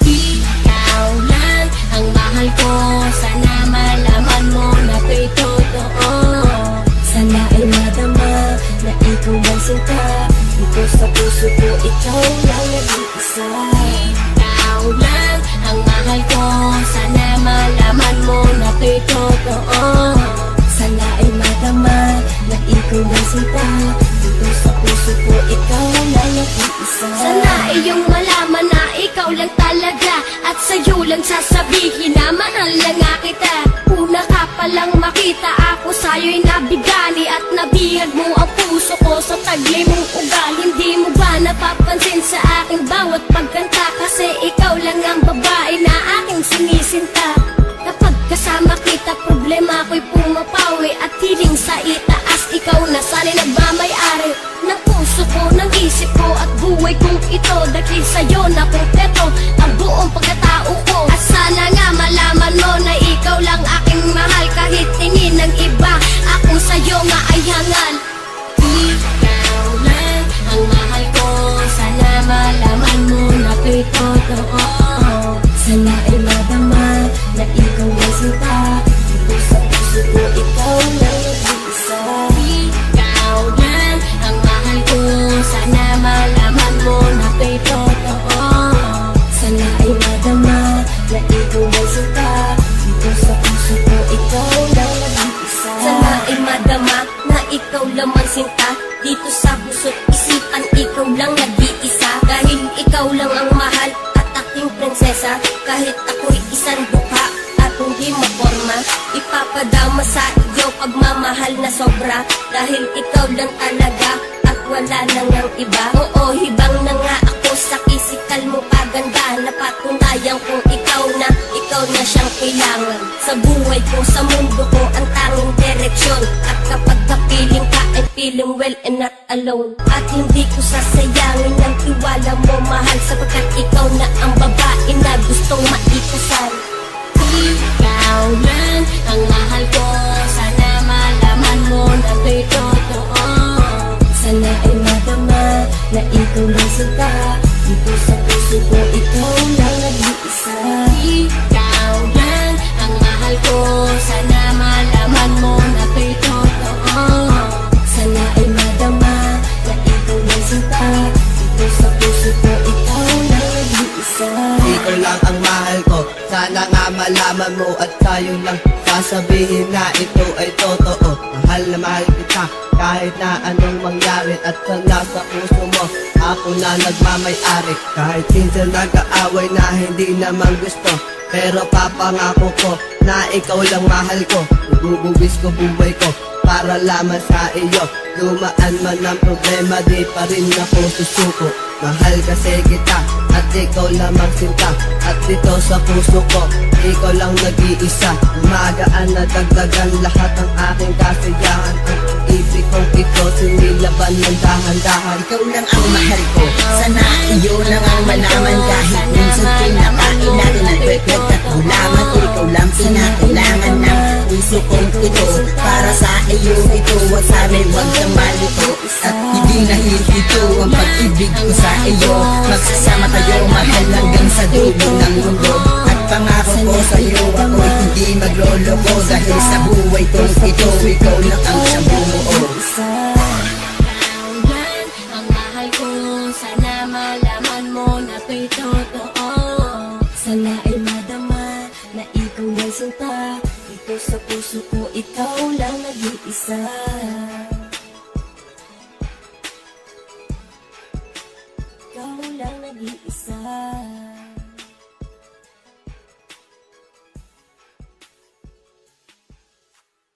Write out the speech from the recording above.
Ikaw lang ang mahal ko, sana malaman mo na ko'y totoo. Sana ay madama na ikaw ang sinta, dito sa puso ko ikaw lang nag-iisa. Ikaw lang ang mahal ko, sana malaman mo na ko'y totoo. Sana ay madama na ikaw ang sinta, dito sa puso ko ikaw lang nag-iisa. Sana iyong malaman na ikaw lang talaga, at sa'yo lang sasabihin na mahal lang nga kita. Una ka palang makita, ako sa'yo'y nabigani, at nabihag mo ang puso ko sa taglay mong ugali. Hindi mo ba napapansin sa aking bawat pagkanta, kasi ikaw lang ang babae na aking sinisinta. Kapag kasama kita, problema ko'y pumapawi, at hiling sa itaas, ikaw na sana'y nagmamay-ari ng puso ko, ng isip ko, at buhay kong ito. Dahil sa'yo na kumpleto ang buong pagkatao ko. At sana nga malaman mo na ikaw lang aking mahal, kahit tingin ng iba, ako sa'yo nga ay hangal. Ikaw lang ang mahal ko, sana malaman mo na ko'y totoo. Sana ay madama na ikaw ay sinta, dito sa puso ko ikaw lang nag-iisa. Ikaw lang ang mahal ko, sana malaman mo na ko'y totoo. Sana ay madama na ikaw ay sinta, dito sa puso ko ikaw lang nag-iisa. Sana ay madama na ikaw lang ang sinta, dito sa puso't isipan ikaw lang nag-iisa. Dahil ikaw lang ang mahal at aking prinsesa, kahit ako'y isang dukha at hindi maporma, ipapadama sa iyo pagmamahal na sobra. Dahil ikaw lang talaga at wala nang ang iba. Oo, hibang na nga ako sa pisikal mo kaganda, napatunayan kong ikaw na siyang kailangan sa buhay ko, sa mundo ko, ang tanging direksyon. At kapag kapiling ka, I'm feeling well and not alone. At hindi ko sasayangin ang tiwala mo, mahal, sapagkat ikaw na ang babae na gustong maikasal. Ikaw lang ang mahal ko, sana malaman mo na ko'y totoo. Sana ay madama na ikaw lang sinta, dito sa puso ko ikaw lang nag-iisa. Ikaw lang ang mahal ko, sana malaman mo na ko'y totoo. Sana ay madama na ikaw lang sinta, dito sa puso ko ikaw lang nag-iisa. Ikaw lang ang mahal ko, sana nga malaman mo, at tayo lang sasabihin na ito ay totoo. Mahal na mahal kita, kahit na anong mangyari, at sa nasa puso mo, ako na nagmamay-ari. Kahit minsan nag-aaway na hindi naman gusto, pero papangako ko na ikaw lang mahal ko. Ibubuwis ko buhay ko para lamang sa iyo. Dumaan man ang problema, di pa rin ako susuko. Mahal kasi kita at ikaw lamang sinta, at dito sa puso ko ikaw lang nag-iisa. Magaan na dagdagan lahat ng aking kasiyahan, ang ibig kong ito sinilaban ng dahan-dahan. Ikaw lang ang mahal ko, sana iyo lang ang malaman. Kahit minsan kinakain natin ang perfect at gulaman, ikaw lang pinakailangan ng puso kong ito. Para sa iyo ito, wag sa amin, wag kang malito. At hindi nahihito ang pag-ibig ko sa iyo. Magsasama tayo mahal hanggang sa dulo ng mundo. At pangako ko sa iyo, ako'y hindi magloloko. Dahil sa buhay kong ito, ikaw lang ang siyang bumuo. Ikaw lang ang mahal ko, sana malaman mo na ko'y totoo. Sana ay madama na ikaw ay sinta, dito sa puso ko ikaw lang nag-iisa. Ikaw lang nag-iisa.